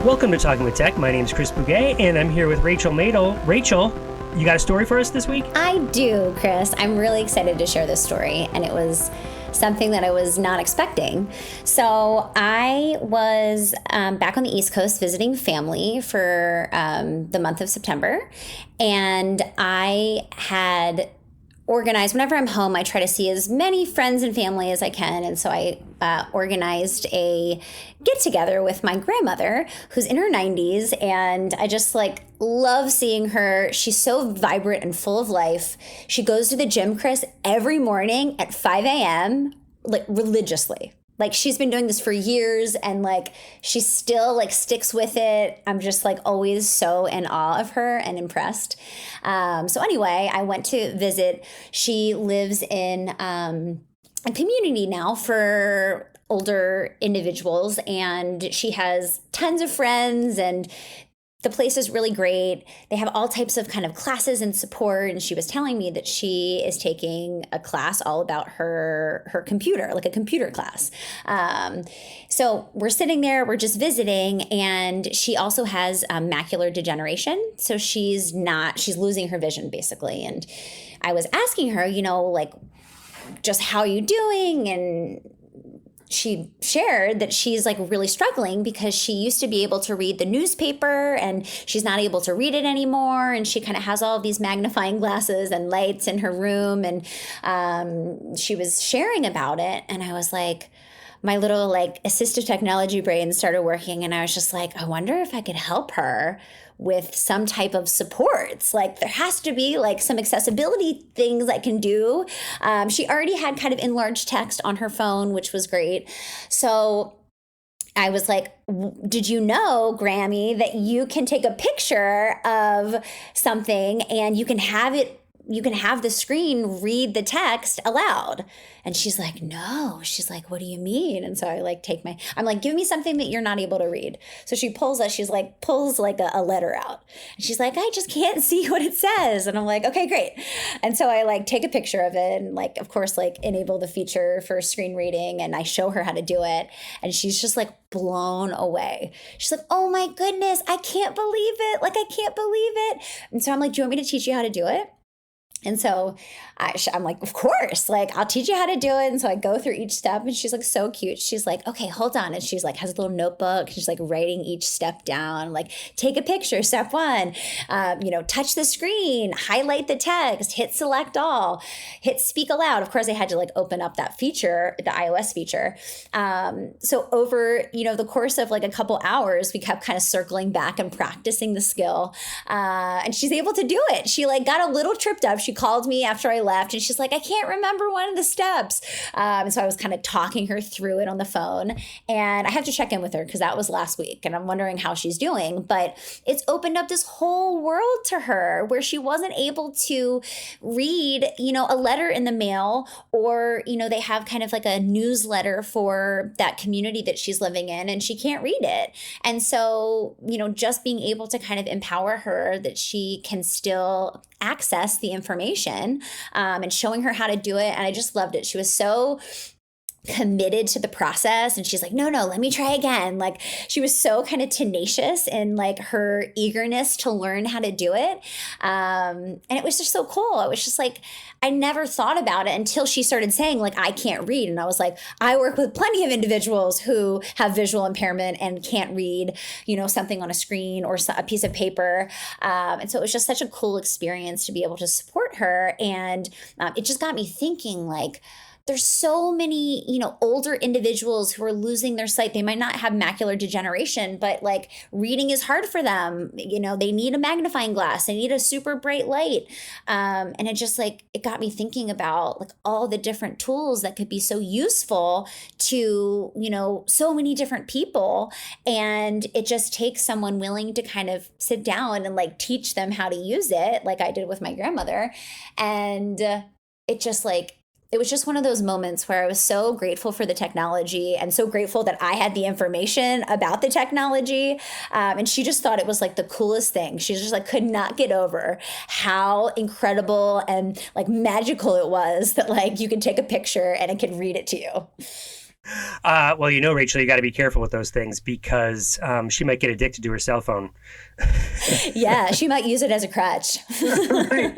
Welcome to Talking with Tech. My name is Chris Bouguet, and I'm here with Rachel Madel. Rachel, you got a story for us this week? I do, Chris. I'm really excited to share this story, and it was something that I was not expecting. So I was back on the East Coast visiting family for the month of September, and I had organized, whenever I'm home, I try to see as many friends and family as I can. And so I organized a get together with my grandmother, who's in her 90s. And I just love seeing her. She's so vibrant and full of life. She goes to the gym, Chris, every morning at 5 a.m., religiously. She's been doing this for years, and she still sticks with it. I'm just always so in awe of her and impressed. So anyway, I went to visit. She lives in a community now for older individuals, and she has tons of friends, and the place is really great. They have all types of kind of classes and support. And she was telling me that she is taking a class all about her computer, like a computer class. So we're sitting there, we're just visiting, and she also has macular degeneration. So she's losing her vision basically. And I was asking her, just how are you doing? And she shared that she's really struggling because she used to be able to read the newspaper, and she's not able to read it anymore. And she kind of has all of these magnifying glasses and lights in her room. And she was sharing about it. And I was my little assistive technology brain started working. And I was just I wonder if I could help her with some type of supports. There has to be some accessibility things I can do. She already had kind of enlarged text on her phone, which was great. So I was did you know, Grammy, that you can take a picture of something and you can have the screen read the text aloud? And she's no. She's what do you mean? And so I I'm give me something that you're not able to read. So she pulls a letter out. And she's I just can't see what it says. And I'm okay, great. And so I take a picture of it and of course, enable the feature for screen reading. And I show her how to do it. And she's just blown away. She's oh my goodness, I can't believe it. I can't believe it. And so I'm do you want me to teach you how to do it? And so I'm of course, I'll teach you how to do it. And so I go through each step, and she's so cute. She's okay, hold on. And she's has a little notebook. She's writing each step down, take a picture, step one, touch the screen, highlight the text, hit select all, hit speak aloud. Of course, I had to open up that feature, the iOS feature. So over, the course of a couple hours, we kept kind of circling back and practicing the skill. And she's able to do it. She got a little tripped up. She called me after I left, and she's I can't remember one of the steps. And so I was kind of talking her through it on the phone, and I have to check in with her because that was last week, and I'm wondering how she's doing. But it's opened up this whole world to her where she wasn't able to read, a letter in the mail, or, they have kind of a newsletter for that community that she's living in, and she can't read it. And so, just being able to kind of empower her that she can still access the information, and showing her how to do it. And I just loved it. She was so committed to the process, and she's no, let me try again. She was so kind of tenacious in her eagerness to learn how to do it. And it was just so cool. It was just I never thought about it until she started saying I can't read. And I was I work with plenty of individuals who have visual impairment and can't read, something on a screen or a piece of paper. And so it was just such a cool experience to be able to support her. And it just got me thinking there's so many, older individuals who are losing their sight. They might not have macular degeneration, but reading is hard for them. They need a magnifying glass. They need a super bright light. And it just it got me thinking about all the different tools that could be so useful to, so many different people. And it just takes someone willing to kind of sit down and teach them how to use it, like I did with my grandmother. And it just it was just one of those moments where I was so grateful for the technology and so grateful that I had the information about the technology. And she just thought it was the coolest thing. She just could not get over how incredible and magical it was that you could take a picture and it could read it to you. Well, Rachel, you got to be careful with those things because she might get addicted to her cell phone. Yeah, she might use it as a crutch.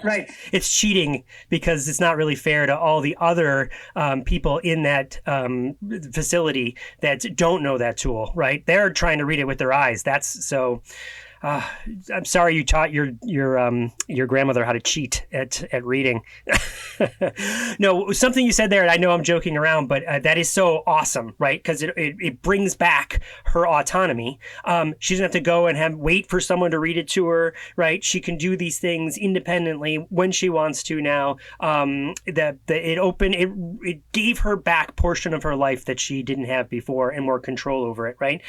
Right. It's cheating because it's not really fair to all the other people in that facility that don't know that tool, right? They're trying to read it with their eyes. That's so. I'm sorry you taught your grandmother how to cheat at reading. No, something you said there, and I know I'm joking around, but that is so awesome, right? Because it brings back her autonomy. She doesn't have to go and wait for someone to read it to her, right? She can do these things independently when she wants to now. It gave her back portion of her life that she didn't have before and more control over it, right?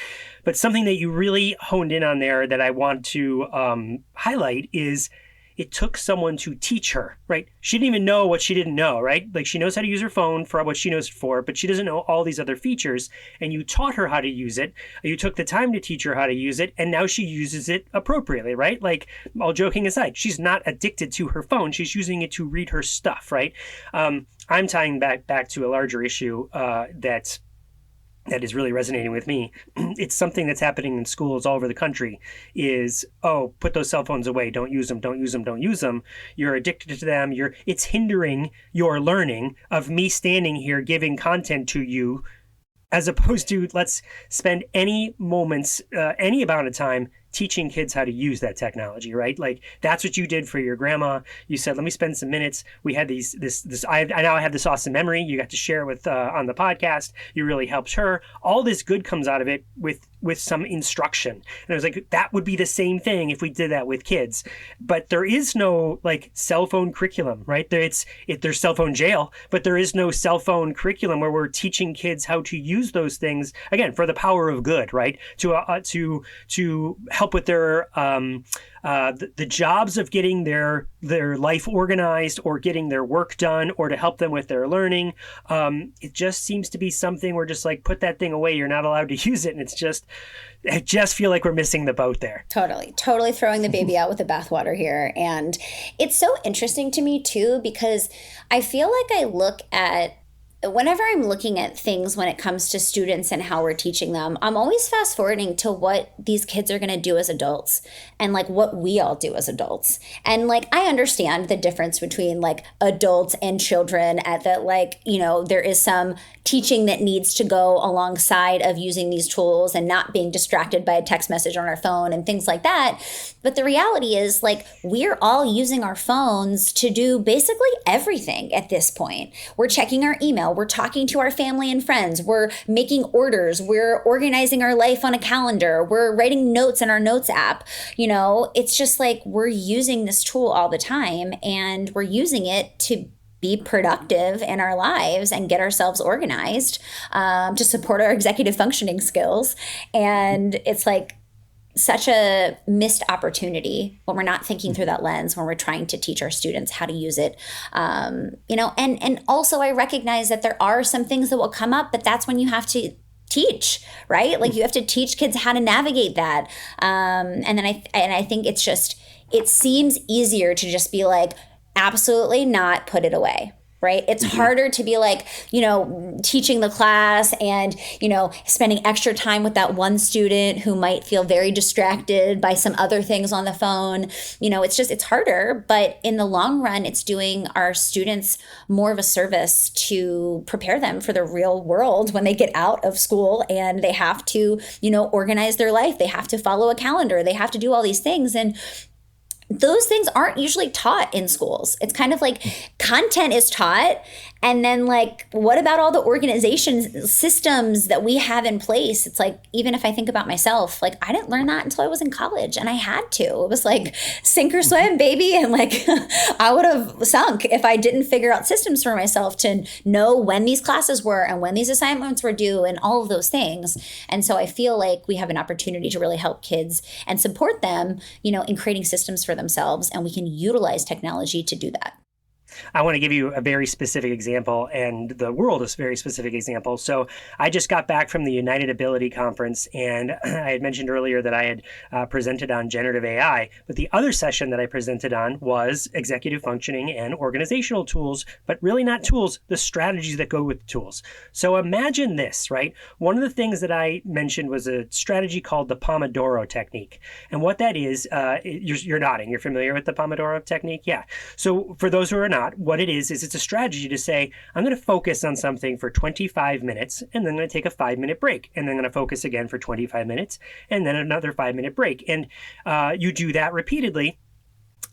But something that you really honed in on there that I want to highlight is it took someone to teach her, right? She didn't even know what she didn't know, right? Like she knows how to use her phone for what she knows it for, but she doesn't know all these other features. And you taught her how to use it. You took the time to teach her how to use it. And now she uses it appropriately, right? Like all joking aside, she's not addicted to her phone. She's using it to read her stuff, right? I'm tying back to a larger issue that is really resonating with me. It's something that's happening in schools all over the country is, put those cell phones away. Don't use them. Don't use them. Don't use them. You're addicted to them. It's hindering your learning of me standing here giving content to you, as opposed to let's spend any moments, any amount of time teaching kids how to use that technology, right? Like that's what you did for your grandma. You said, let me spend some minutes. We had I now have this awesome memory. You got to share it with on the podcast. You really helped her. All this good comes out of it with some instruction. And I was like, that would be the same thing if we did that with kids. But there is no like cell phone curriculum, right? There's cell phone jail, but there is no cell phone curriculum where we're teaching kids how to use those things, again, for the power of good, right? To help with their the jobs of getting their life organized or getting their work done or to help them with their learning. It just seems to be something where just like put that thing away. You're not allowed to use it. And I just feel like we're missing the boat there. Totally throwing the baby out with the bathwater here. And it's so interesting to me too, because I feel like whenever I'm looking at things when it comes to students and how we're teaching them, I'm always fast forwarding to what these kids are going to do as adults and like what we all do as adults. And like, I understand the difference between like adults and children at that, like, there is some teaching that needs to go alongside of using these tools and not being distracted by a text message on our phone and things like that. But the reality is like, we're all using our phones to do basically everything at this point. We're checking our email. We're talking to our family and friends. We're making orders. We're organizing our life on a calendar. We're writing notes in our notes app. It's just like we're using this tool all the time and we're using it to be productive in our lives and get ourselves organized to support our executive functioning skills. And it's like such a missed opportunity when we're not thinking through that lens, when we're trying to teach our students how to use it. And also I recognize that there are some things that will come up, but that's when you have to teach, right? Like you have to teach kids how to navigate that. And I think it seems easier to just be like, absolutely not, put it away. Right? It's harder to be like, teaching the class and, spending extra time with that one student who might feel very distracted by some other things on the phone. It's harder, but in the long run, it's doing our students more of a service to prepare them for the real world when they get out of school and they have to, organize their life. They have to follow a calendar. They have to do all these things. And those things aren't usually taught in schools. It's kind of like content is taught. And then like, what about all the organization systems that we have in place? It's like, even if I think about myself, like I didn't learn that until I was in college and I had to. It was like sink or swim, baby. And like, I would have sunk if I didn't figure out systems for myself to know when these classes were and when these assignments were due and all of those things. And so I feel like we have an opportunity to really help kids and support them, in creating systems for themselves. And we can utilize technology to do that. I want to give you a very specific example, and the world is a very specific example. So I just got back from the United Ability Conference, and I had mentioned earlier that I had presented on generative AI, but the other session that I presented on was executive functioning and organizational tools, but really not tools, the strategies that go with tools. So imagine this, right? One of the things that I mentioned was a strategy called the Pomodoro Technique. And what that is, you're nodding. You're familiar with the Pomodoro Technique? Yeah. So for those who are not, what it is it's a strategy to say, I'm going to focus on something for 25 minutes, and then I'm going to take a 5-minute break, and then I'm going to focus again for 25 minutes, and then another 5-minute break. And you do that repeatedly,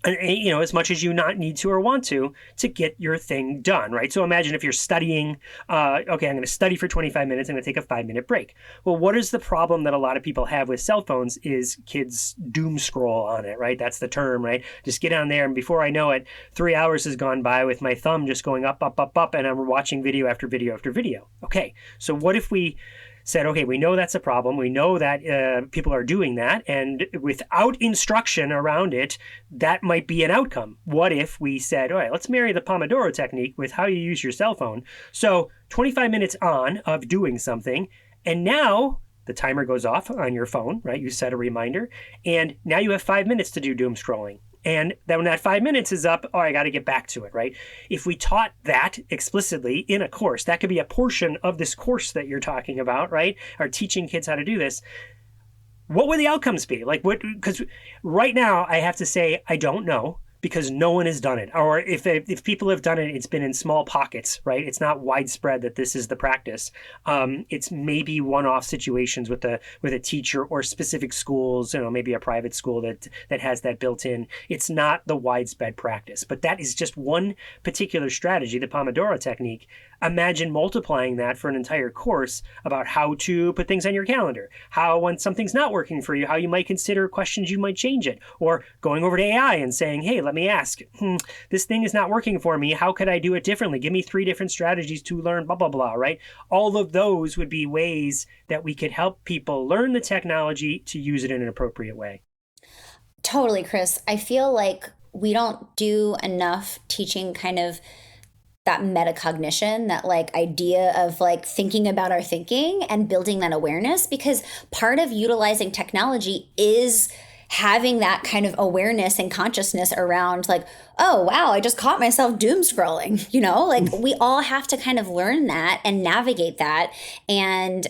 as much as you not need to or want to get your thing done, right? So imagine if you're studying, okay, I'm going to study for 25 minutes, I'm going to take a 5-minute break. Well, what is the problem that a lot of people have with cell phones is kids doom scroll on it, right? That's the term, right? Just get on there, and before I know it, 3 hours has gone by with my thumb just going up, up, up, up, and I'm watching video after video after video. Okay, so what if we said, okay, we know that's a problem. We know that people are doing that. And without instruction around it, that might be an outcome. What if we said, all right, let's marry the Pomodoro technique with how you use your cell phone. So 25 minutes on of doing something. And now the timer goes off on your phone, right? You set a reminder. And now you have 5 minutes to do doom scrolling. And then when that 5 minutes is up, I got to get back to it, right? If we taught that explicitly in a course, that could be a portion of this course that you're talking about, right? Or teaching kids how to do this. What would the outcomes be? Because right now I have to say, I don't know, because no one has done it. Or if people have done it, it's been in small pockets, right? It's not widespread that this is the practice. It's maybe one-off situations with a teacher or specific schools, maybe a private school that has that built in. It's not the widespread practice, but that is just one particular strategy, the Pomodoro technique. Imagine multiplying that for an entire course about how to put things on your calendar, how when something's not working for you, how you might consider questions you might change it, or going over to AI and saying, hey, let me ask, this thing is not working for me. How could I do it differently? Give me 3 different strategies to learn, blah, blah, blah, right? All of those would be ways that we could help people learn the technology to use it in an appropriate way. Totally, Chris. I feel like we don't do enough teaching kind of that metacognition, that idea of thinking about our thinking and building that awareness, because part of utilizing technology is having that kind of awareness and consciousness around oh, wow, I just caught myself doom scrolling, we all have to kind of learn that and navigate that. And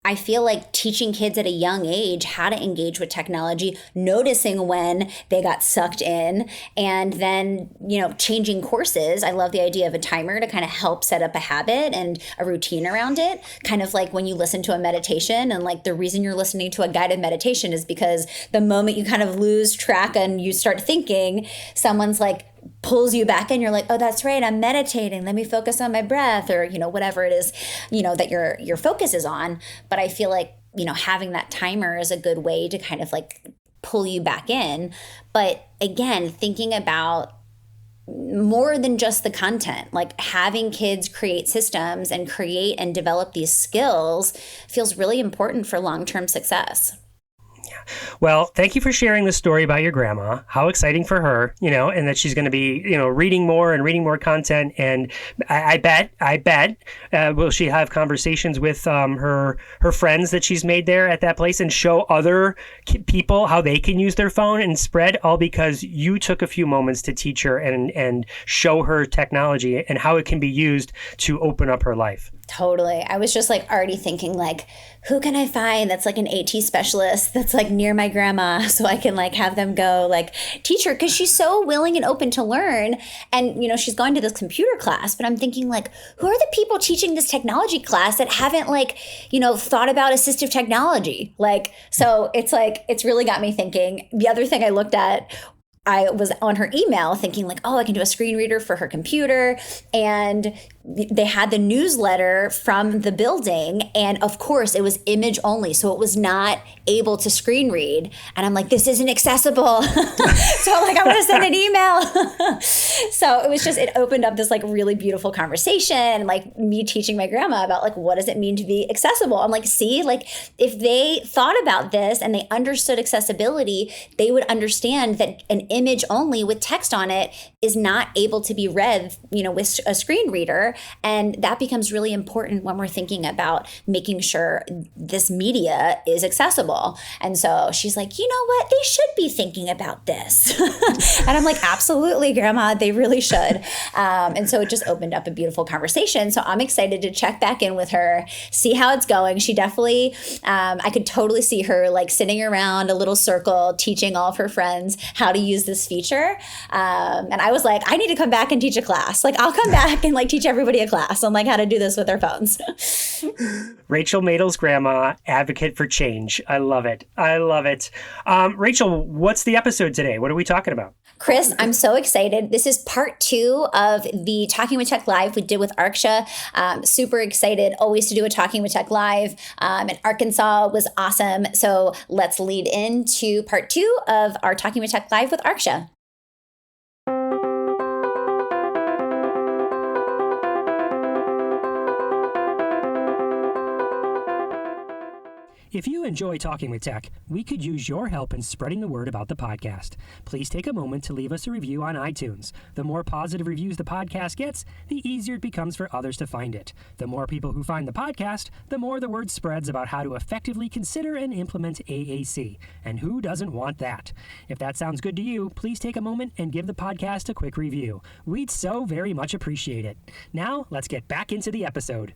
I feel like teaching kids at a young age how to engage with technology, noticing when they got sucked in, and then, changing courses. I love the idea of a timer to kind of help set up a habit and a routine around it. Kind of like when you listen to a meditation, and the reason you're listening to a guided meditation is because the moment you kind of lose track and you start thinking, someone's pulls you back and you're like, oh, that's right, I'm meditating, let me focus on my breath, or whatever it is that your focus is on. But I feel like having that timer is a good way to kind of pull you back in. But again, thinking about more than just the content, having kids create systems and create and develop these skills feels really important for long-term success. Well, thank you for sharing the story about your grandma. How exciting for her, and that she's going to be, reading more content. And I bet, will she have conversations with her friends that she's made there at that place and show other people how they can use their phone and spread, all because you took a few moments to teach her and show her technology and how it can be used to open up her life. Totally. I was just already thinking who can I find that's an AT specialist that's near my grandma, so I can have them go teach her, because she's so willing and open to learn. And she's going to this computer class, but I'm thinking who are the people teaching this technology class that haven't thought about assistive technology? So it's really got me thinking. The other thing I looked at, I was on her email thinking oh, I can do a screen reader for her computer. And they had the newsletter from the building. And of course, it was image only. So it was not able to screen read. And I'm this isn't accessible. So I want to send an email. So it was just, it opened up this really beautiful conversation, me teaching my grandma about what does it mean to be accessible? I'm see, if they thought about this and they understood accessibility, they would understand that an image only with text on it is not able to be read, with a screen reader. And that becomes really important when we're thinking about making sure this media is accessible. And so she's like, you know what? They should be thinking about this. And I'm like, absolutely, Grandma, they really should. And so it just opened up a beautiful conversation. So I'm excited to check back in with her, see how it's going. She definitely, I could totally see her like sitting around a little circle, teaching all of her friends how to use this feature. And I was like, I need to come back and teach a class. Like, I'll come back and like teach everybody a class on like how to do this with their phones. Rachel Madel's grandma, advocate for change. I love it. I love it. Rachel, what's the episode today? What are we talking about? Chris, I'm so excited. This is part 2 of the Talking with Tech Live we did with ArkSHA. Super excited always to do a Talking with Tech Live. And Arkansas was awesome. So let's lead into part 2 of our Talking with Tech Live with ArkSHA. If you enjoy Talking with Tech, we could use your help in spreading the word about the podcast. Please take a moment to leave us a review on iTunes. The more positive reviews the podcast gets, the easier it becomes for others to find it. The more people who find the podcast, the more the word spreads about how to effectively consider and implement AAC. And who doesn't want that? If that sounds good to you, please take a moment and give the podcast a quick review. We'd so very much appreciate it. Now, let's get back into the episode.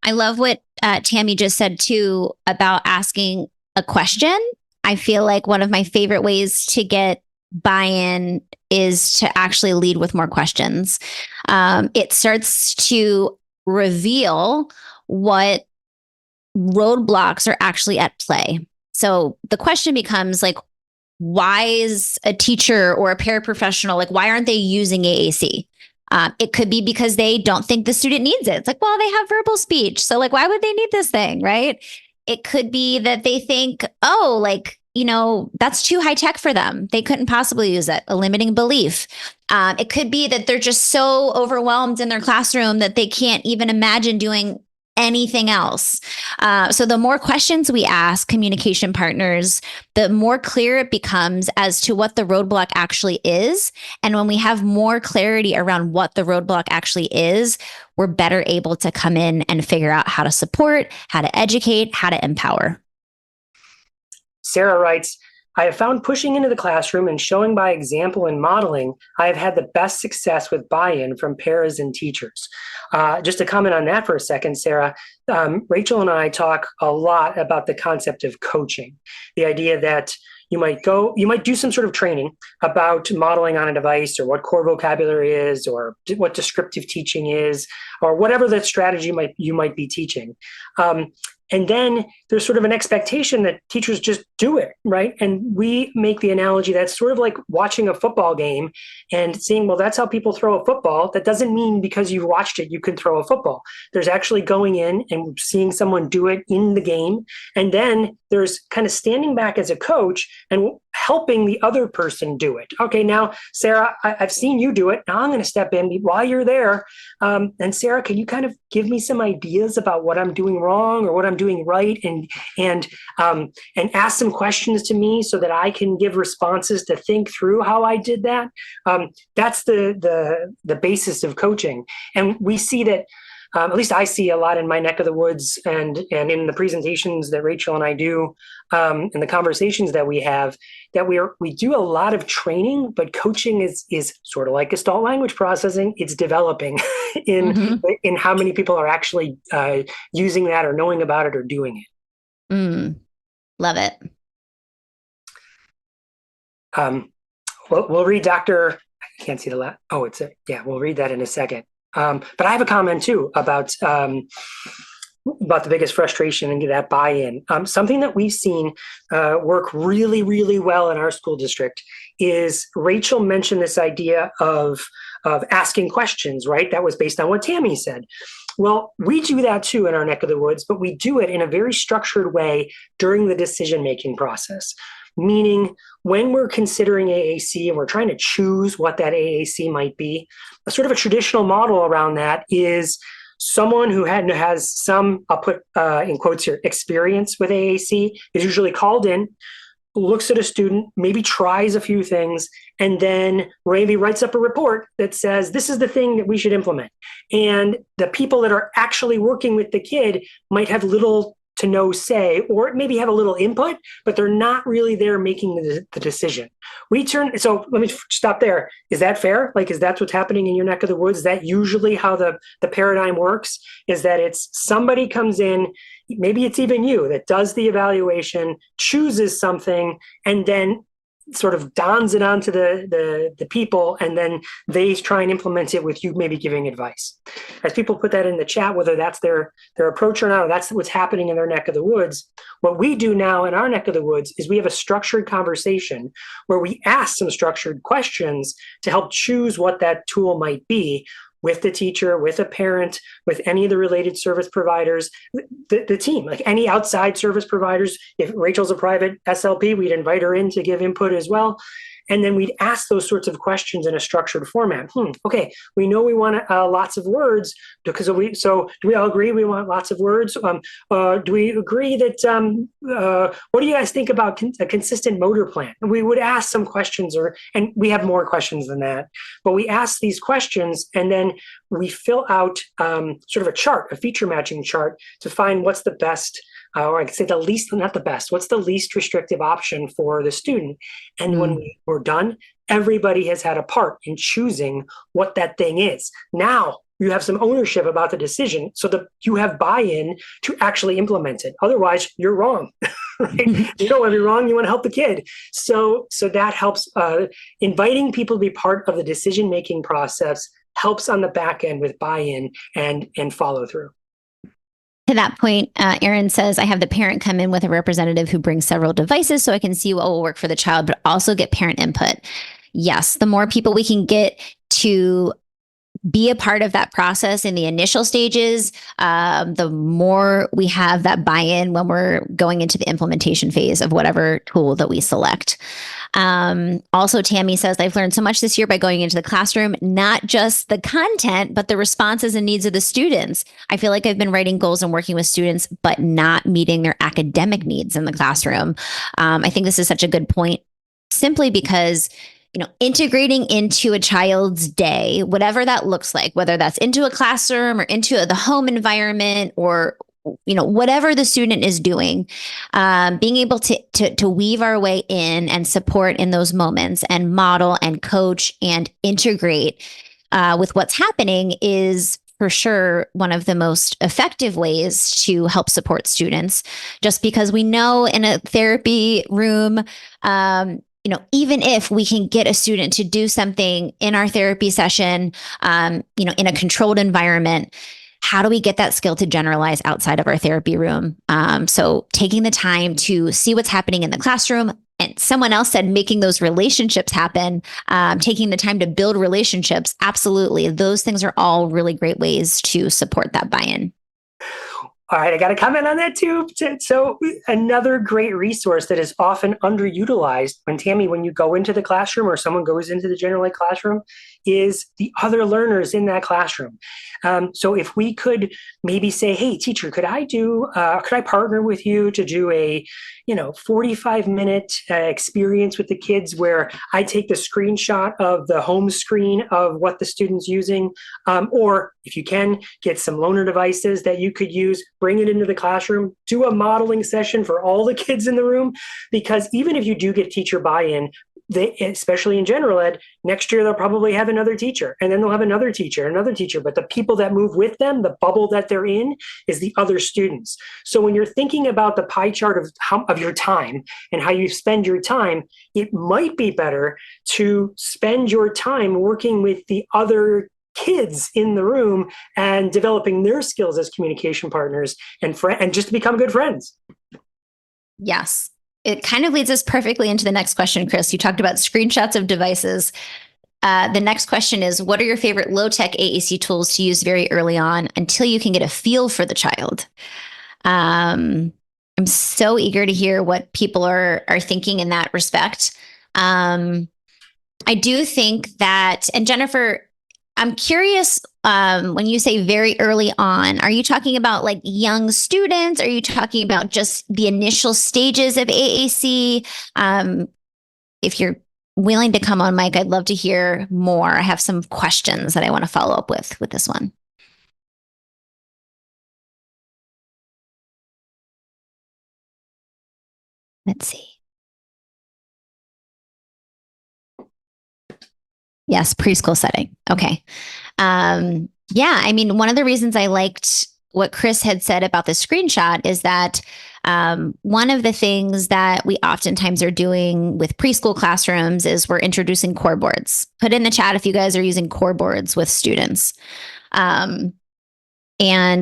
I love what Tammy just said too about asking a question. I feel like one of my favorite ways to get buy-in is to actually lead with more questions. It starts to reveal what roadblocks are actually at play. So the question becomes like, why is a teacher or a paraprofessional, like, why aren't they using AAC? It could be because they don't think the student needs it. It's like, well, they have verbal speech. So like, why would they need this thing, right? It could be that they think, oh, like, that's too high tech for them. They couldn't possibly use it, a limiting belief. It could be that they're just so overwhelmed in their classroom that they can't even imagine doing anything else. So the more questions we ask communication partners, the more clear it becomes as to what the roadblock actually is. And when we have more clarity around what the roadblock actually is, we're better able to come in and figure out how to support, how to educate, how to empower. Sarah writes, I have found pushing into the classroom and showing by example and modeling, I have had the best success with buy-in from paras and teachers. Just to comment on that for a second, Sarah, Rachel and I talk a lot about the concept of coaching. The idea that you might do some sort of training about modeling on a device or what core vocabulary is or what descriptive teaching is or whatever the strategy you might be teaching. And then there's sort of an expectation that teachers just do it, right? And we make the analogy that's sort of like watching a football game and seeing, well, that's how people throw a football. That doesn't mean because you've watched it, you can throw a football. There's actually going in and seeing someone do it in the game. And then there's kind of standing back as a coach and helping the other person do it. Okay, now, Sarah, I've seen you do it. Now I'm going to step in while you're there. And Sarah, can you kind of give me some ideas about what I'm doing wrong or what I'm doing right, and ask some questions to me so that I can give responses to think through how I did that? That's the basis of coaching. And we see that, at least I see a lot in my neck of the woods and in the presentations that Rachel and I do, and the conversations that we have, that we do a lot of training, but coaching is sort of like Gestalt language processing. It's developing in how many people are actually using that or knowing about it or doing it. Love it. We'll read Dr. I can't see the last. Oh, we'll read that in a second. But I have a comment too about the biggest frustration and that buy-in. Something that we've seen work really, really well in our school district is Rachel mentioned this idea of asking questions, right? That was based on what Tammy said. Well, we do that too in our neck of the woods, but we do it in a very structured way during the decision-making process. Meaning, when we're considering AAC and we're trying to choose what that AAC might be, a sort of a traditional model around that is someone who has some, I'll put in quotes here, experience with AAC is usually called in, looks at a student, maybe tries a few things, and then maybe writes up a report that says, this is the thing that we should implement. And the people that are actually working with the kid might have little to no say, or maybe have a little input, but they're not really there making the decision. So let me stop there. Is that fair? Like, is that what's happening in your neck of the woods? Is that usually how the paradigm works? Is that it's somebody comes in, maybe it's even you, that does the evaluation, chooses something, and then sort of dons it onto the people, and then they try and implement it with you maybe giving advice. As people put that in the chat, whether that's their approach or not, or that's what's happening in their neck of the woods, what we do now in our neck of the woods is we have a structured conversation where we ask some structured questions to help choose what that tool might be, with the teacher, with a parent, with any of the related service providers, the team, like any outside service providers. If Rachel's a private SLP, we'd invite her in to give input as well. And then we'd ask those sorts of questions in a structured format. Okay, we know we want lots of words, so do we all agree we want lots of words? Do we agree that, what do you guys think about a consistent motor plan? And we would ask some questions, and we have more questions than that, but we ask these questions, and then we fill out sort of a chart, a feature matching chart, to find what's the best, or I could say the least, not the best, what's the least restrictive option for the student. And when we're done, everybody has had a part in choosing what that thing is. Now you have some ownership about the decision, so that you have buy-in to actually implement it. Otherwise, you're wrong. Right? You don't want to be wrong. You want to help the kid. So that helps. Inviting people to be part of the decision-making process helps on the back end with buy-in and follow through. To that point, Erin says, I have the parent come in with a representative who brings several devices so I can see what will work for the child, but also get parent input. Yes, the more people we can get to be a part of that process in the initial stages, the more we have that buy-in when we're going into the implementation phase of whatever tool that we select. Also, Tammy says, I've learned so much this year by going into the classroom, not just the content, but the responses and needs of the students. I feel like I've been writing goals and working with students, but not meeting their academic needs in the classroom. I think this is such a good point, simply because integrating into a child's day, whatever that looks like, whether that's into a classroom or into the home environment, or whatever the student is doing, being able to weave our way in and support in those moments and model and coach and integrate with what's happening is for sure one of the most effective ways to help support students, just because we know in a therapy room, even if we can get a student to do something in our therapy session, in a controlled environment, how do we get that skill to generalize outside of our therapy room? So taking the time to see what's happening in the classroom, and someone else said making those relationships happen, taking the time to build relationships. Absolutely. Those things are all really great ways to support that buy-in. All right, I got to comment on that too. So another great resource that is often underutilized when you go into the classroom or someone goes into the general ed classroom is the other learners in that classroom. So if we could maybe say, hey, teacher, could I partner with you to do a 45-minute experience with the kids where I take the screenshot of the home screen of what the student's using, or if you can, get some loaner devices that you could use, bring it into the classroom, do a modeling session for all the kids in the room, because even if you do get teacher buy-in, especially in general ed, next year they'll probably have another teacher, and then they'll have another teacher, but the people that move with them, the bubble that they're in, is the other students. So when you're thinking about the pie chart of your time and how you spend your time, it might be better to spend your time working with the other kids in the room and developing their skills as communication partners and just to become good friends. Yes. It kind of leads us perfectly into the next question, Chris. You talked about screenshots of devices. The next question is, what are your favorite low-tech AAC tools to use very early on until you can get a feel for the child? I'm so eager to hear what people are thinking in that respect. I do think that, and Jennifer, I'm curious when you say very early on, are you talking about like young students? Are you talking about just the initial stages of AAC? If you're willing to come on, Mike, I'd love to hear more. I have some questions that I want to follow up with this one. Let's see. Yes, preschool setting. Okay. Yeah, I mean, one of the reasons I liked what Chris had said about the screenshot is that one of the things that we oftentimes are doing with preschool classrooms is we're introducing core boards. Put in the chat if you guys are using core boards with students. And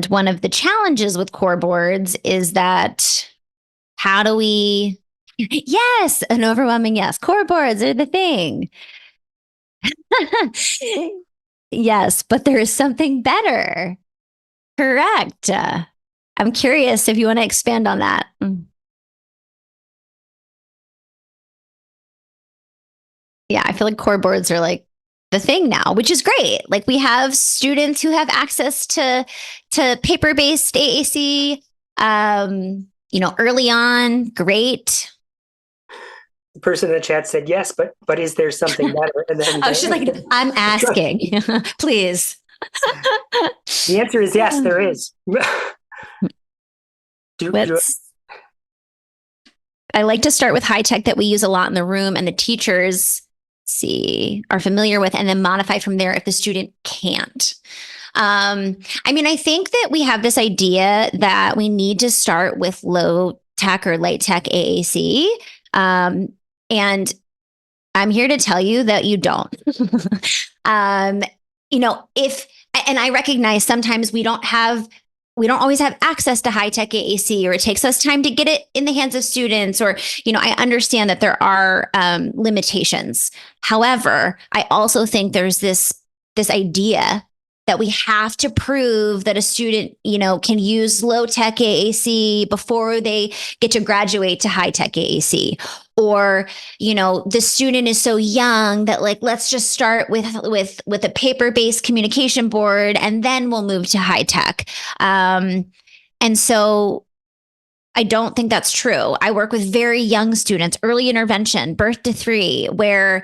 one of the challenges with core boards is that how do we, yes, an overwhelming yes, core boards are the thing. Yes, but there is something better. Correct. I'm curious if you want to expand on that. Yeah, I feel like core boards are like the thing now, which is great. Like we have students who have access to paper-based AAC, early on, great. The person in the chat said yes, but is there something better? And then she's like, I'm asking, please. The answer is yes, there is. I like to start with high tech that we use a lot in the room and the teachers are familiar with, and then modify from there if the student can't. I mean, I think that we have this idea that we need to start with low tech or light tech AAC. And I'm here to tell you that you don't. And I recognize sometimes we don't always have access to high tech AAC, or it takes us time to get it in the hands of students, or, I understand that there are limitations. However, I also think there's this idea that we have to prove that a student, can use low tech AAC before they get to graduate to high tech AAC. Or, the student is so young that let's just start with a paper-based communication board and then we'll move to high tech. And so I don't think that's true. I work with very young students, early intervention, birth to 3, where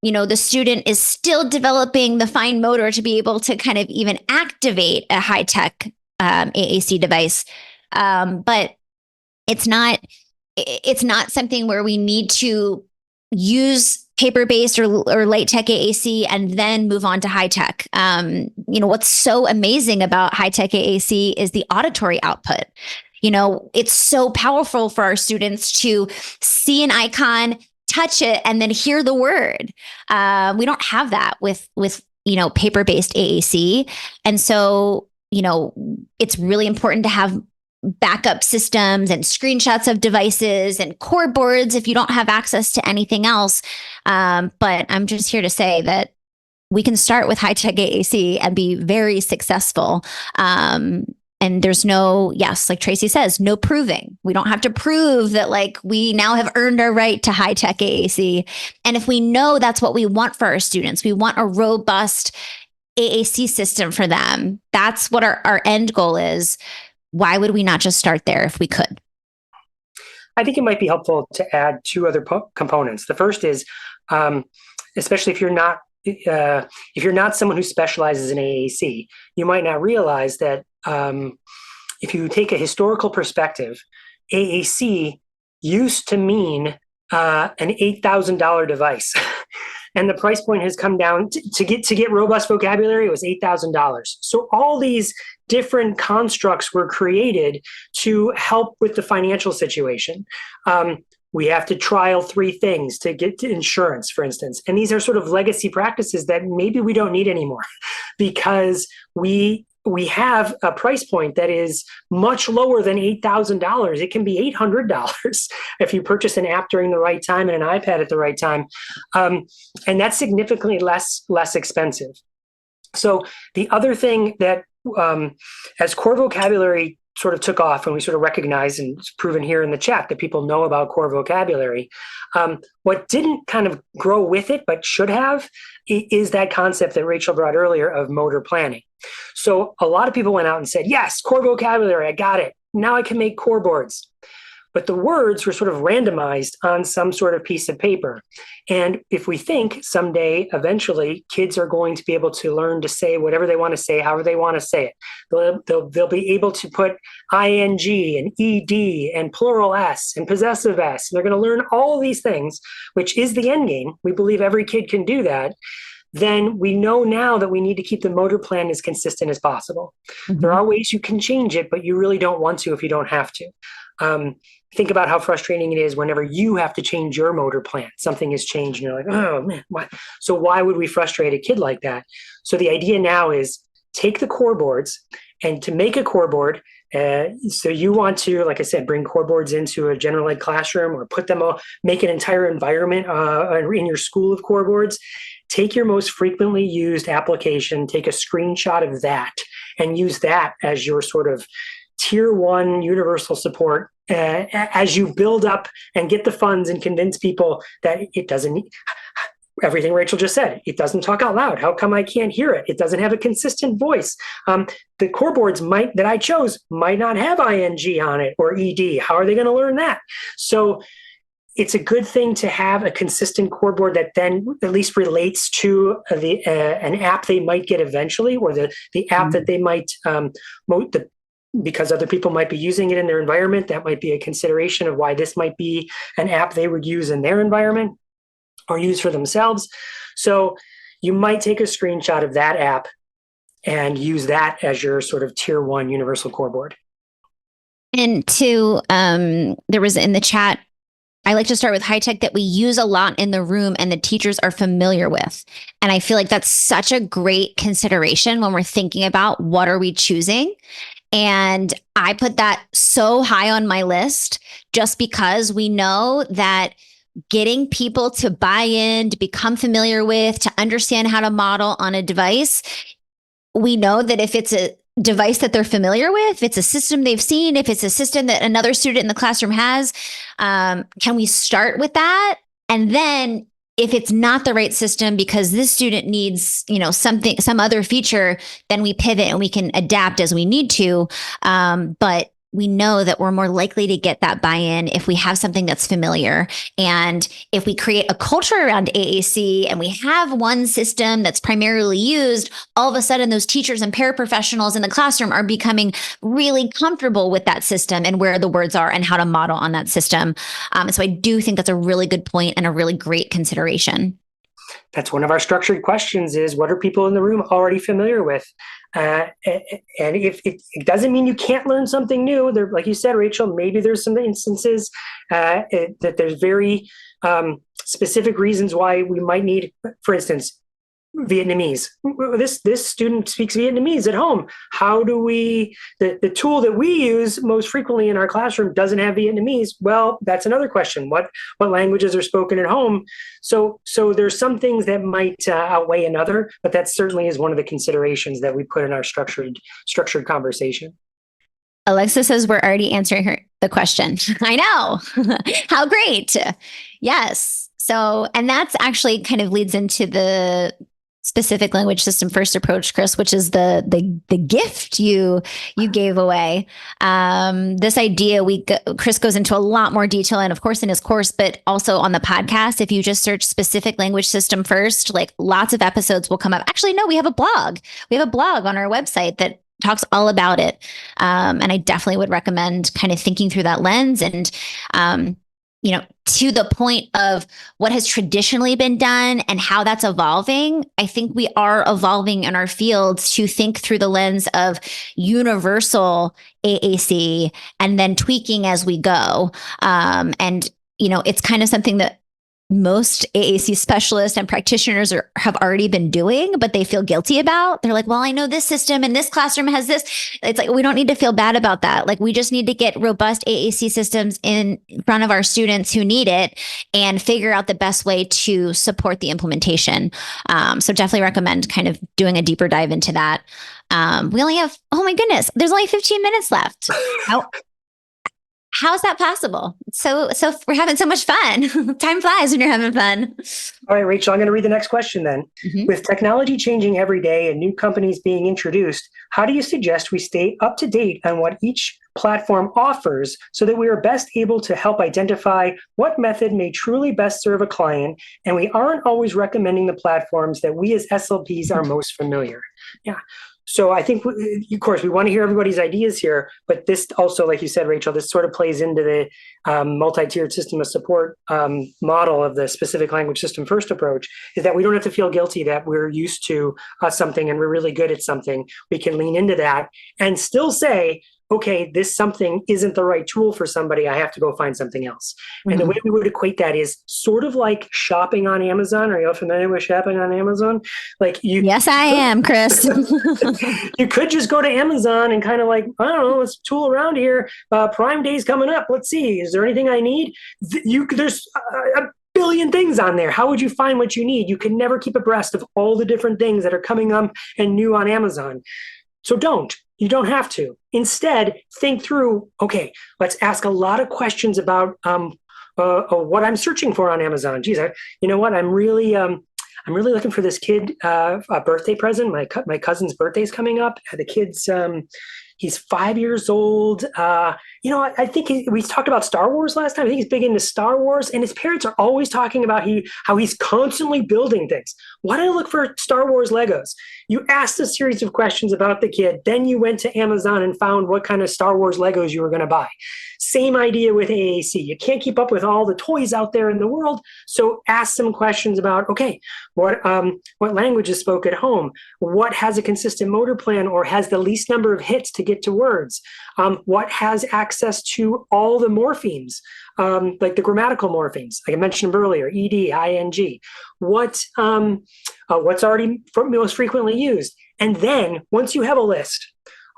the student is still developing the fine motor to be able to kind of even activate a high-tech AAC device. But it's not something where we need to use paper-based or light-tech AAC and then move on to high-tech. What's so amazing about high-tech AAC is the auditory output. It's so powerful for our students to see an icon, touch it, and then hear the word. We don't have that with paper-based AAC. And so, it's really important to have backup systems and screenshots of devices and core boards if you don't have access to anything else. But I'm just here to say that we can start with high-tech AAC and be very successful. And there's like Tracy says, no proving. We don't have to prove that we now have earned our right to high tech AAC. And if we know that's what we want for our students, we want a robust AAC system for them. That's what our end goal is. Why would we not just start there if we could? I think it might be helpful to add 2 other components. The first is, especially if you're not someone who specializes in AAC, you might not realize that if you take a historical perspective, AAC used to mean an $8,000 device. And the price point has come down to get robust vocabulary. It was $8,000. So all these different constructs were created to help with the financial situation. We have to trial 3 things to get to insurance, for instance. And these are sort of legacy practices that maybe we don't need anymore because we have a price point that is much lower than $8,000. It can be $800 if you purchase an app during the right time and an iPad at the right time. And that's significantly less expensive. So the other thing that as core vocabulary sort of took off and we sort of recognized, and it's proven here in the chat, that people know about core vocabulary. What didn't kind of grow with it, but should have, is that concept that Rachel brought earlier of motor planning. So a lot of people went out and said, yes, core vocabulary, I got it. Now I can make core boards. But the words were sort of randomized on some sort of piece of paper. And if we think someday, eventually, kids are going to be able to learn to say whatever they want to say, however they want to say it. They'll be able to put ing and ed and plural s and possessive s. They're going to learn all of these things, which is the end game. We believe every kid can do that. Then we know now that we need to keep the motor plan as consistent as possible. Mm-hmm. There are ways you can change it, but you really don't want to if you don't have to. Think about how frustrating it is whenever you have to change your motor plan. Something has changed and you're like, oh man, why? So why would we frustrate a kid like that? So the idea now is take the core boards, and to make a core board, so you want to, like I said, bring core boards into a general ed classroom or put them all, make an entire environment in your school of core boards. Take your most frequently used application, take a screenshot of that, and use that as your sort of tier 1 universal support as you build up and get the funds and convince people that it doesn't, everything Rachel just said, it doesn't talk out loud. How come I can't hear it? It doesn't have a consistent voice. The core boards that I chose might not have ing on it or ed. How are they going to learn that? So it's a good thing to have a consistent core board that then at least relates to an app they might get eventually, or the app that they might because other people might be using it in their environment. That might be a consideration of why this might be an app they would use in their environment or use for themselves. So you might take a screenshot of that app and use that as your sort of tier 1 universal core board. And there was in the chat, I like to start with high tech that we use a lot in the room and the teachers are familiar with. And I feel like that's such a great consideration when we're thinking about what are we choosing. And I put that so high on my list just because we know that getting people to buy in, to become familiar with, to understand how to model on a device, we know that if it's a device that they're familiar with, if it's a system they've seen, if it's a system that another student in the classroom has, can we start with that? And then if it's not the right system because this student needs, some other feature, then we pivot and we can adapt as we need to. But we know that we're more likely to get that buy-in if we have something that's familiar. And if we create a culture around AAC and we have one system that's primarily used, all of a sudden those teachers and paraprofessionals in the classroom are becoming really comfortable with that system and where the words are and how to model on that system. And so I do think that's a really good point and a really great consideration. That's one of our structured questions is, what are people in the room already familiar with? And if it doesn't mean you can't learn something new. There, like you said, Rachel, maybe there's some instances that there's very specific reasons why we might need, for instance, Vietnamese. This student speaks Vietnamese at home. How do the tool that we use most frequently in our classroom doesn't have Vietnamese? Well, that's another question. What languages are spoken at home? So there's some things that might outweigh another, but that certainly is one of the considerations that we put in our structured conversation. Alexa says we're already answering the question. I know. How great. Yes. So, and that's actually kind of leads into the specific language system first approach, Chris, which is the gift you gave away. This idea, Chris goes into a lot more detail, and of course in his course, but also on the podcast. If you just search specific language system first, like lots of episodes will come up. Actually, no, we have a blog. We have a blog on our website that talks all about it. And I definitely would recommend kind of thinking through that lens and, to the point of what has traditionally been done and how that's evolving. I think we are evolving in our fields to think through the lens of universal AAC and then tweaking as we go. It's kind of something that most AAC specialists and practitioners have already been doing, but they feel guilty about. They're like, well, I know this system and this classroom has this. It's like, we don't need to feel bad about that. Like, we just need to get robust AAC systems in front of our students who need it and figure out the best way to support the implementation. So definitely recommend kind of doing a deeper dive into that. We only have, oh my goodness, there's only 15 minutes left. How's that possible? So we're having so much fun. Time flies when you're having fun. All right, Rachel, I'm going to read the next question then. Mm-hmm. With technology changing every day and new companies being introduced, how do you suggest we stay up to date on what each platform offers so that we are best able to help identify what method may truly best serve a client, and we aren't always recommending the platforms that we as SLPs are most familiar? Yeah. So I think, of course, we want to hear everybody's ideas here, but this also, like you said, Rachel, this sort of plays into the multi-tiered system of support model of the specific language system first approach, is that we don't have to feel guilty that we're used to something and we're really good at something. We can lean into that and still say, okay, this something isn't the right tool for somebody. I have to go find something else. Mm-hmm. And the way we would equate that is sort of like shopping on Amazon. Are you all familiar with shopping on Amazon? Yes, I am, Chris. You could just go to Amazon and kind of like, I don't know, let's tool around here. Prime Day's coming up. Let's see. Is there anything I need? There's a billion things on there. How would you find what you need? You can never keep abreast of all the different things that are coming up and new on Amazon. So you don't have to. Instead, think through, okay, let's ask a lot of questions about what I'm searching for on Amazon. Geez, you know what? I'm really looking for this kid a birthday present. My cousin's birthday is coming up. The kid's he's 5 years old. I think we talked about Star Wars last time. I think he's big into Star Wars, and his parents are always talking about how he's constantly building things. Why don't I look for Star Wars Legos? You asked a series of questions about the kid, then you went to Amazon and found what kind of Star Wars Legos you were going to buy. Same idea with AAC. You can't keep up with all the toys out there in the world, so ask some questions about, okay, what language is spoken at home? What has a consistent motor plan or has the least number of hits to get to words? What has access to all the morphemes, like the grammatical morphemes, like I mentioned earlier, ed, ing. What's already most frequently used? And then once you have a list,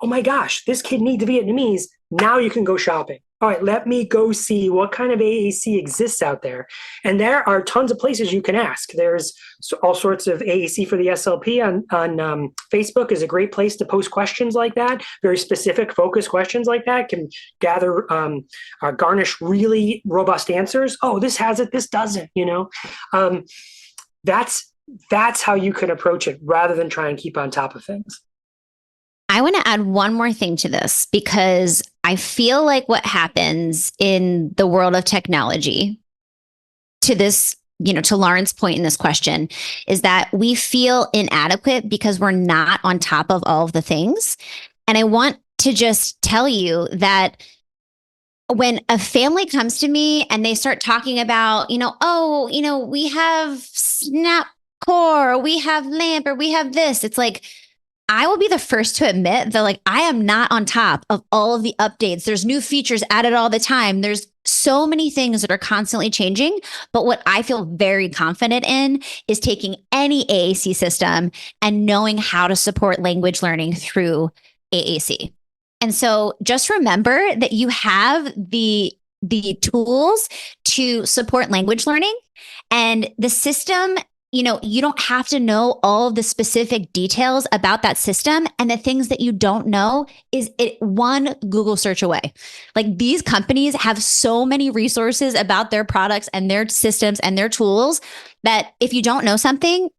oh my gosh, this kid needs Vietnamese. Now you can go shopping. All right, let me go see what kind of AAC exists out there. And there are tons of places you can ask. There's all sorts of AAC for the SLP on Facebook is a great place to post questions like that. Very specific, focused questions like that can garnish really robust answers. Oh, this has it, this doesn't, That's how you can approach it rather than try and keep on top of things. I want to add one more thing to this because I feel like what happens in the world of technology to this, to Lauren's point in this question, is that we feel inadequate because we're not on top of all of the things. And I want to just tell you that when a family comes to me and they start talking about, we have Snap Core, we have LAMP, or we have this, it's like, I will be the first to admit that I am not on top of all of the updates. There's new features added all the time. There's so many things that are constantly changing. But what I feel very confident in is taking any AAC system and knowing how to support language learning through AAC. And so just remember that you have the tools to support language learning, and the system, you don't have to know all of the specific details about that system. And the things that you don't know is it one Google search away. These companies have so many resources about their products and their systems and their tools that if you don't know something,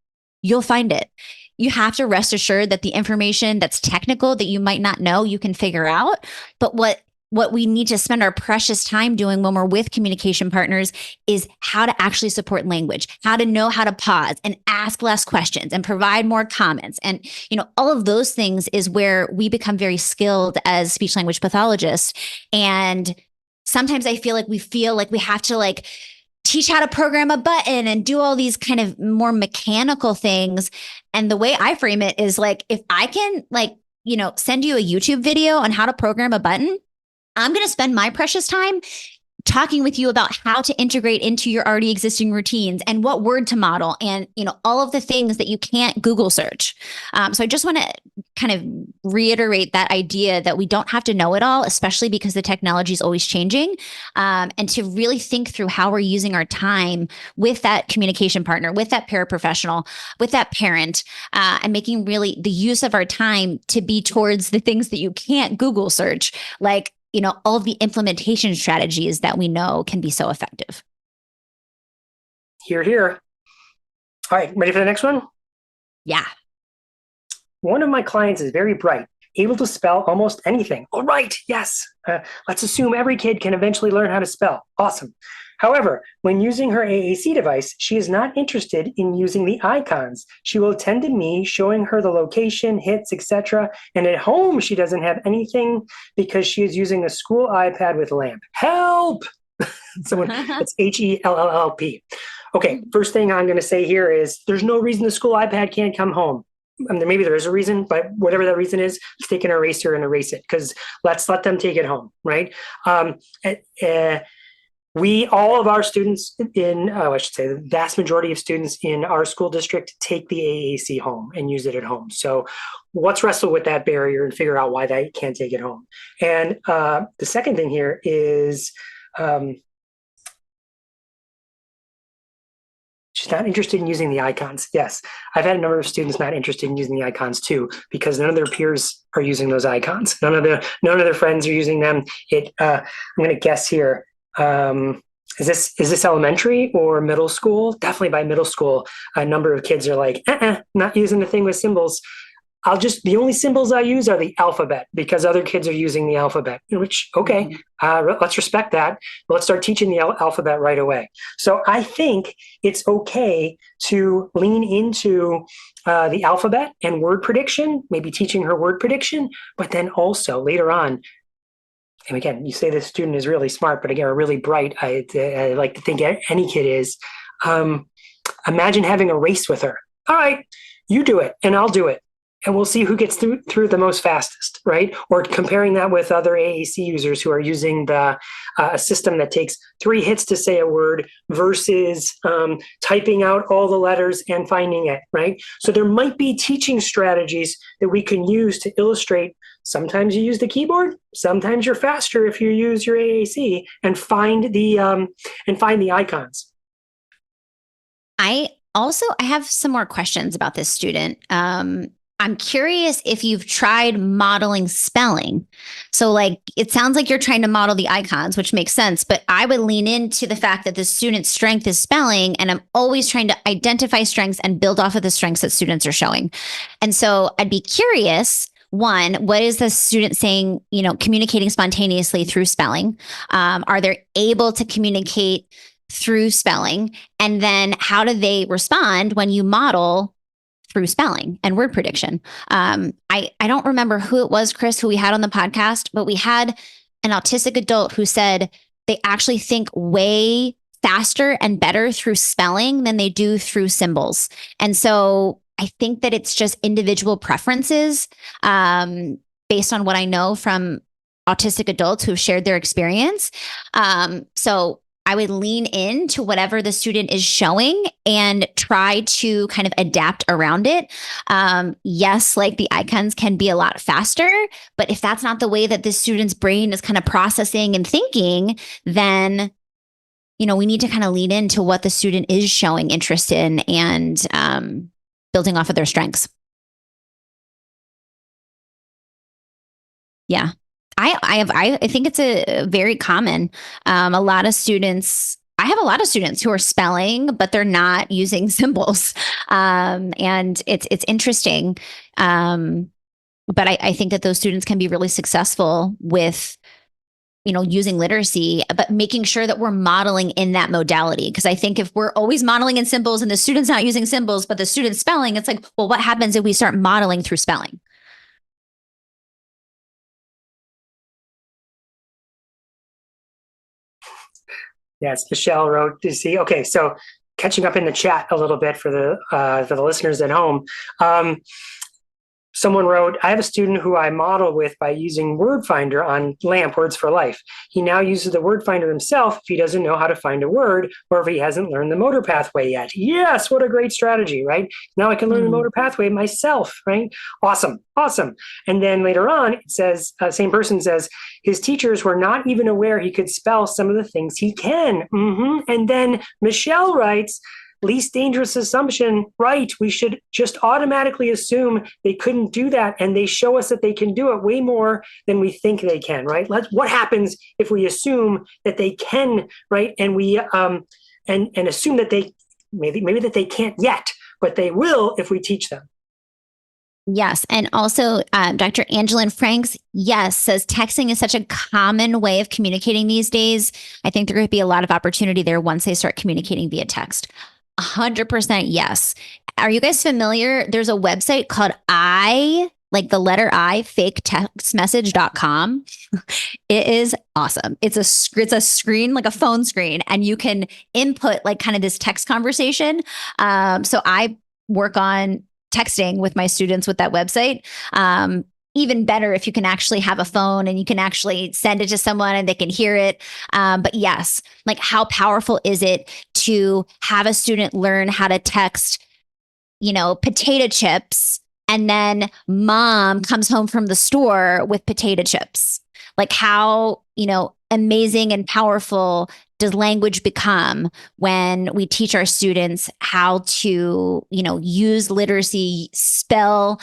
you'll find it. You have to rest assured that the information that's technical that you might not know, you can figure out. But what we need to spend our precious time doing when we're with communication partners is how to actually support language, how to know how to pause and ask less questions and provide more comments. And, all of those things is where we become very skilled as speech language pathologists. And sometimes I feel like we have to teach how to program a button and do all these kind of more mechanical things. And the way I frame it is if I can send you a YouTube video on how to program a button, I'm going to spend my precious time talking with you about how to integrate into your already existing routines and what word to model and, all of the things that you can't Google search. So I just want to kind of reiterate that idea that we don't have to know it all, especially because the technology is always changing, and to really think through how we're using our time with that communication partner, with that paraprofessional, with that parent, and making really the use of our time to be towards the things that you can't Google search, like all of the implementation strategies that we know can be so effective. Hear, hear. All right, ready for the next one? Yeah. One of my clients is very bright, able to spell almost anything. All right, yes. Let's assume every kid can eventually learn how to spell. Awesome. However, when using her AAC device, she is not interested in using the icons. She will attend to me, showing her the location, hits, etc. And at home, she doesn't have anything because she is using a school iPad with lamp. Help! It's HELLP. Okay, first thing I'm going to say here is there's no reason the school iPad can't come home. Maybe there is a reason, but whatever that reason is, let's take an eraser and erase it, because let's let them take it home, right? All of our students the vast majority of students in our school district take the AAC home and use it at home. So let's wrestle with that barrier and figure out why they can't take it home. And the second thing here is she's not interested in using the icons. Yes, I've had a number of students not interested in using the icons too, because none of their peers are using those icons. None of their friends are using them. I'm going to guess here. Is this elementary or middle school? Definitely by middle school, a number of kids are like, not using the thing with symbols. The only symbols I use are the alphabet because other kids are using the alphabet, which, okay, let's respect that. Let's start teaching the alphabet right away. So I think it's okay to lean into the alphabet and word prediction, maybe teaching her word prediction, but then also later on, and again, you say this student is really smart, but again, are really bright. I like to think any kid is. Imagine having a race with her. All right, you do it and I'll do it. And we'll see who gets through the most fastest, right? Or comparing that with other AAC users who are using a system that takes 3 hits to say a word versus typing out all the letters and finding it, right? So there might be teaching strategies that we can use to illustrate. Sometimes you use the keyboard. Sometimes you're faster if you use your AAC and find the icons. I have some more questions about this student. I'm curious if you've tried modeling spelling. So it sounds like you're trying to model the icons, which makes sense, but I would lean into the fact that the student's strength is spelling, and I'm always trying to identify strengths and build off of the strengths that students are showing. And so I'd be curious, one, what is the student saying, communicating spontaneously through spelling? Are they able to communicate through spelling? And then how do they respond when you model through spelling and word prediction? I don't remember who it was, Chris, who we had on the podcast, but we had an autistic adult who said they actually think way faster and better through spelling than they do through symbols. And so I think that it's just individual preferences based on what I know from autistic adults who've shared their experience. So I would lean into whatever the student is showing and try to kind of adapt around it. Yes, the icons can be a lot faster, but if that's not the way that the student's brain is kind of processing and thinking, then, we need to kind of lean into what the student is showing interest in and building off of their strengths. Yeah. I think it's a very common. I have a lot of students who are spelling, but they're not using symbols. And it's interesting. But I think that those students can be really successful with, using literacy, but making sure that we're modeling in that modality. Because I think if we're always modeling in symbols and the student's not using symbols, but the student's spelling, it's like, well, what happens if we start modeling through spelling? Yes, Michelle wrote to see. Okay, so catching up in the chat a little bit for the listeners at home. someone wrote, I have a student who I model with by using Word Finder on LAMP, Words for Life. He now uses the Word Finder himself if he doesn't know how to find a word or if he hasn't learned the motor pathway yet. Yes, what a great strategy, right? Now I can learn the motor pathway myself, right? Awesome, awesome. And then later on, it says, same person says, his teachers were not even aware he could spell some of the things he can. And then Michelle writes, least dangerous assumption, right? We should just automatically assume they couldn't do that, and they show us that they can do it way more than we think they can, right? What happens if we assume that they can, right? And we and assume that they maybe that they can't yet, but they will if we teach them. Yes. And also, Dr. Angelin Franks, yes, says texting is such a common way of communicating these days. I think there could be a lot of opportunity there once they start communicating via text. 100% yes. Are you guys familiar? There's a website called like the letter I, faketextmessage.com. It is awesome. It's a screen, like a phone screen, and you can input like kind of this text conversation. So I work on texting with my students with that website. Even better if you can actually have a phone and you can actually send it to someone and they can hear it. But yes, like how powerful is it to have a student learn how to text, potato chips, and then mom comes home from the store with potato chips? Like how, amazing and powerful does language become when we teach our students how to, use literacy, spell,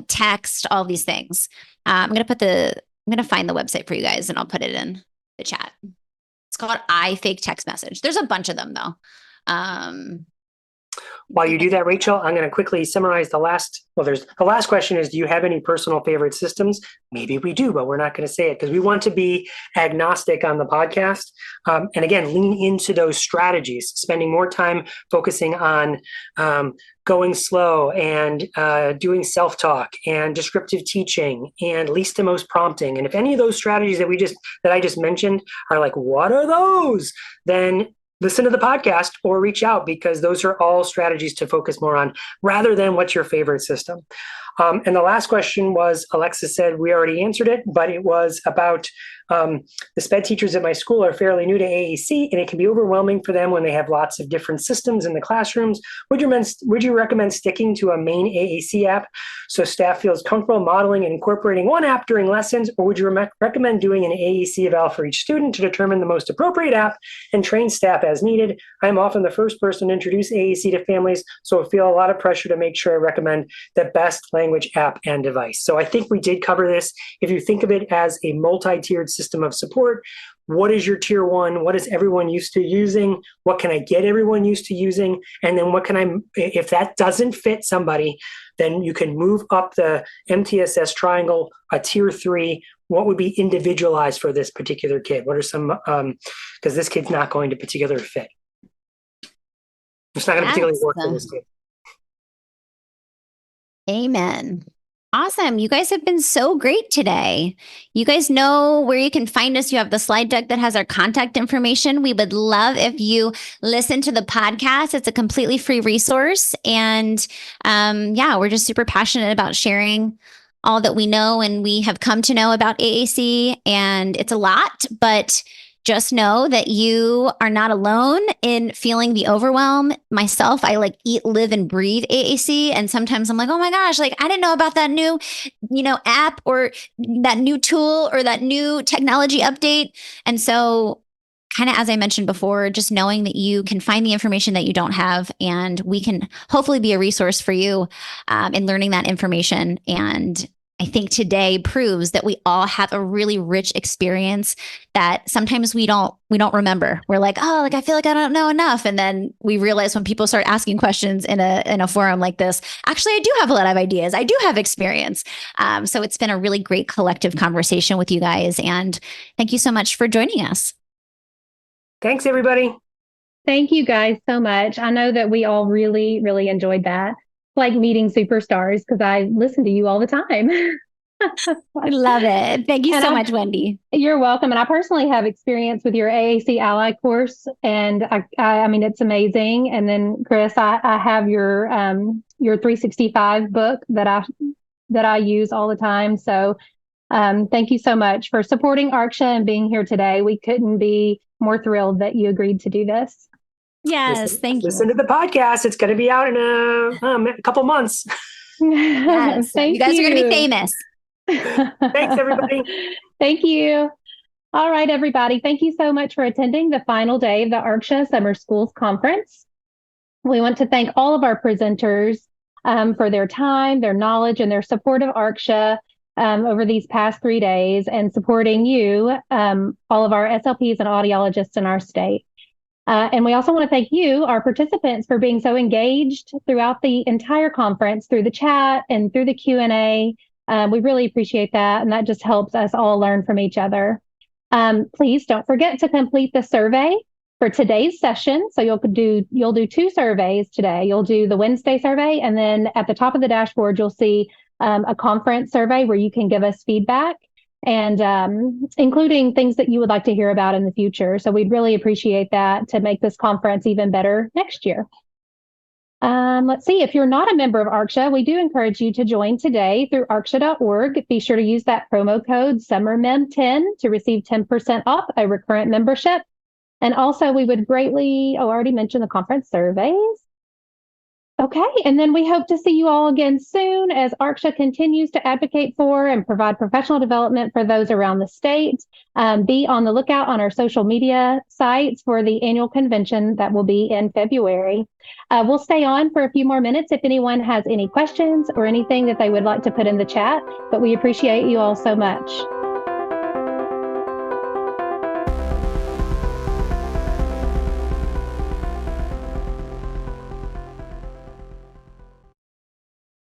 text, all these things. I'm going to find the website for you guys and I'll put it in the chat. It's called I Fake Text Message. There's a bunch of them though. While you do that, Rachel, I'm going to quickly summarize the last question is, do you have any personal favorite systems? Maybe we do, but we're not going to say it because we want to be agnostic on the podcast. And again, lean into those strategies, spending more time focusing on going slow and doing self-talk and descriptive teaching and least to most prompting. And if any of those strategies that I just mentioned are like, what are those? Then listen to the podcast or reach out, because those are all strategies to focus more on rather than what's your favorite system. And the last question was, Alexis said we already answered it, but it was about the SPED teachers at my school are fairly new to AAC, and it can be overwhelming for them when they have lots of different systems in the classrooms. Would you recommend sticking to a main AAC app so staff feels comfortable modeling and incorporating one app during lessons, or would you recommend doing an AAC eval for each student to determine the most appropriate app and train staff as needed? I'm often the first person to introduce AAC to families, so I feel a lot of pressure to make sure I recommend the best language app and device. So I think we did cover this. If you think of it as a multi-tiered system of support, what is your tier one? What is everyone used to using? What can I get everyone used to using? And then if that doesn't fit somebody, then you can move up the MTSS triangle, a tier 3. What would be individualized for this particular kid? What are some, because this kid's not going to particularly fit. It's not going to particularly work for this kid. Amen. Awesome. You guys have been so great today. You guys know where you can find us. You have the slide deck that has our contact information. We would love if you listen to the podcast. It's a completely free resource. And we're just super passionate about sharing all that we know and we have come to know about AAC. And it's a lot, but just know that you are not alone in feeling the overwhelm. Myself, I like eat, live, and breathe AAC. And sometimes I'm like, oh my gosh, like I didn't know about that new, app or that new tool or that new technology update. And so kind of, as I mentioned before, just knowing that you can find the information that you don't have, and we can hopefully be a resource for you in learning that information. And I think today proves that we all have a really rich experience that sometimes we don't remember. We're like, oh, like I feel like I don't know enough. And then we realize when people start asking questions in a forum like this, actually, I do have a lot of ideas. I do have experience. So it's been a really great collective conversation with you guys. And thank you so much for joining us. Thanks, everybody. Thank you guys so much. I know that we all really, really enjoyed that. Like meeting superstars, because I listen to you all the time. I love it. Thank you so much, Wendy. You're welcome. And I personally have experience with your AAC Ally course, and I mean, it's amazing. And then Chris, I have your 365 book that that I use all the time. So thank you so much for supporting ArkSHA and being here today. We couldn't be more thrilled that you agreed to do this. Yes, thank you. Listen to the podcast. It's going to be out in a couple months. Yes, Thank you guys are going to be famous. Thanks, everybody. Thank you. All right, everybody. Thank you so much for attending the final day of the ArkSHA Summer Schools Conference. We want to thank all of our presenters for their time, their knowledge, and their support of ArkSHA over these past 3 days and supporting you, all of our SLPs and audiologists in our state. And we also want to thank you, our participants, for being so engaged throughout the entire conference, through the chat and through the Q&A. We really appreciate that, and that just helps us all learn from each other. Please don't forget to complete the survey for today's session. So you'll do 2 surveys today. You'll do the Wednesday survey, and then at the top of the dashboard, you'll see a conference survey where you can give us feedback, and including things that you would like to hear about in the future. So we'd really appreciate that to make this conference even better next year. Let's see, if you're not a member of ArkSHA, we do encourage you to join today through arksha.org. Be sure to use that promo code SummerMem10 to receive 10% off a recurrent membership. And also, we would greatly, I already mentioned the conference surveys. Okay, and then we hope to see you all again soon as ArkSHA continues to advocate for and provide professional development for those around the state. Be on the lookout on our social media sites for the annual convention that will be in February. We'll stay on for a few more minutes if anyone has any questions or anything that they would like to put in the chat, but we appreciate you all so much.